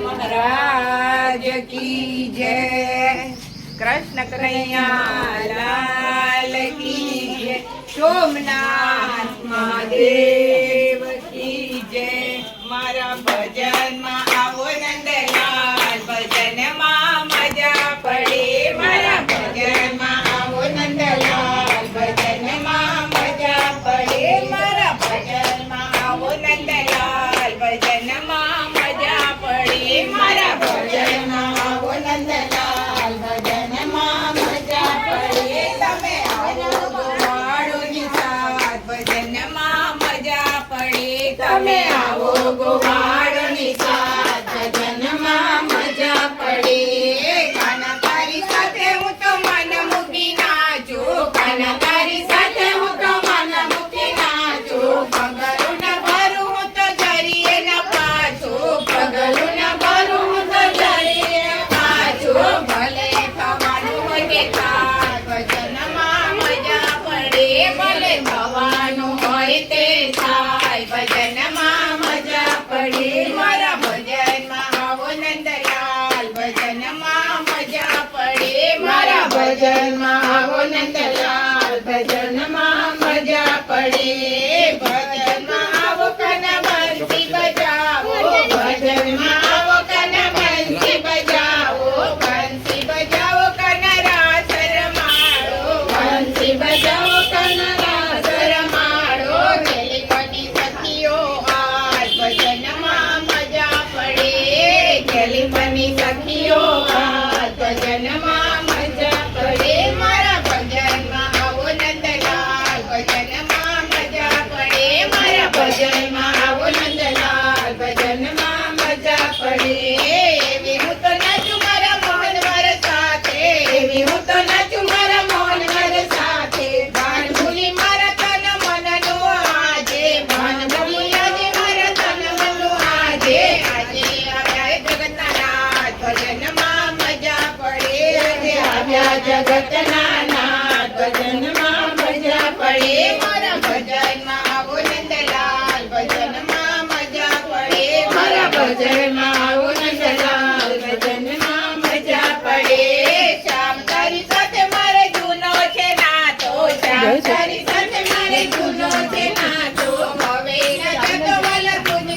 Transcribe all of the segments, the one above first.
महाराज की जय। कृष्ण कन्हैया लाल की जय। सोमनाथ महादेव की जय। मारा भजन में आवो नंदलाल, भजन में मजा पड़े। मारा भजन में आवो नंदलाल, भजन में मजा पड़े। मारा भजन में आवो नंदलाल, भजन में मजा पड़े। मारा भजन में आवो नंदलाल, भजन में मजा पड़े। तमे आवो गोवाळोनी साथ, भजन में मजा पड़े। तमे आवो गोवाळोनी साथ, भजन में मजा पड़े। काना तारी साथे हूँ तो मन मूकी नाचू, काना तारी साथे हूँ तो मन मूकी नाचू। पगलू न भरू हूँ तो जरिए न पाछू, पगलू न भरू हूँ तो जरिए न पाछू। भले थवानु होय के थाय, भजन में मजा पड़े। भले थवानु होय ते थाय, भजन में मजा पड़े। मारा भजन में आवो नंदलाल, भजन में मजा पड़े। मारा भजन में आवो नंदलाल, भजन में मजा पड़े। भजन में आवो कना बंसी बजाओ, भजन में आवो कना बंसी बजाओ। बंसी बजाओ कना रास रमाड़ो, बंसी बजाओ कना रास रमाड़ो। खेली बनी सखियो आज, भजन में मजा पड़े। खेली बनी सखियो आज, भजन में मजा पड़े। मारा भजन में आवो नंदलाल, भजन में मजा पड़े। मारा भजन में आवो नंदलाल, भजन में मजा पड़े। एवी हूँ तो नाचू मारा मोहन वर साथे, एवी हूँ तो नाचू मारा मोहन वर साथे। भान भूली मारा तन मन नो आजे, भान भूली आजे मारा तन मन नो आजे। आजे आव्या जगतना नाथ, भजन में मजा पड़े। आजे आव्या जगतना नाथ, भजन में मजा पड़े। मारा भजन में आवो नंदलाल, भजन में मजा पड़े। मारा भजन में आवो नंदलाल, भजन में मजा पड़े। श्याम तारी साथे मारे जूनो छे नातो, श्याम तारी साथे मारे जूनो छे नातो। हवे न जतो वाला तुझ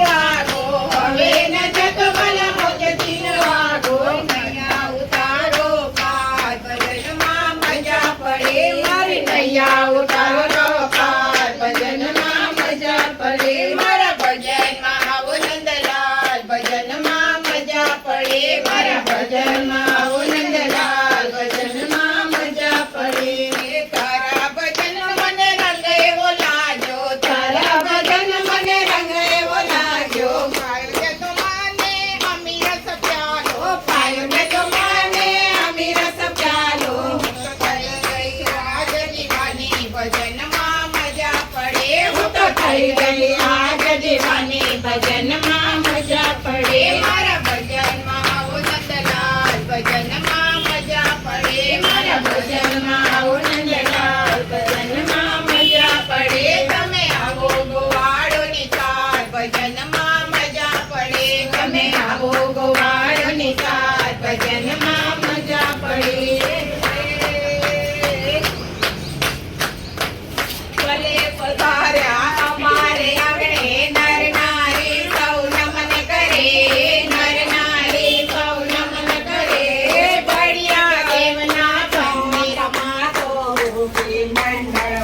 वागो, हवे न जतो वाला मुझ दिन वागो। नैया उतारो पार, भजन में मजा पड़े। मारी नैया उतारो पार, भजन में मजा पड़े। मारा भजन में आवो नंदलाल, भजन में मजा पड़े। मारा भजन में आवो नंदलाल, भजन में मजा पड़े। तारा भजन मने रंगे वो लाजो, तारा भजन मने रंगे वो लाजो। पायो ने तो माने अमीर सब प्यालो, पायो ने तो माने अमीर सब प्यालो। तो थई गई आज दीवानी, भजन में मजा पड़े। हूँ तो थई गई आज दीवानी, भजन में मजा पड़े। मारा भजन में आवो नंदलाल, भजन में मजा पड़े। मारा भजन में आवो नंदलाल, भजन में मजा पड़े। तमे आवो गोवाळोनी साथ, भजन में मजा पड़े। तमे आवो गोवाळोनी साथ, भजन में मजा पड़े। भले पधार्या अमारे आंगणे, नर नारी सौ नमन करे। नर नारी सौ नमन करे। बढ़िया देवना पंडित मातो के मंडळ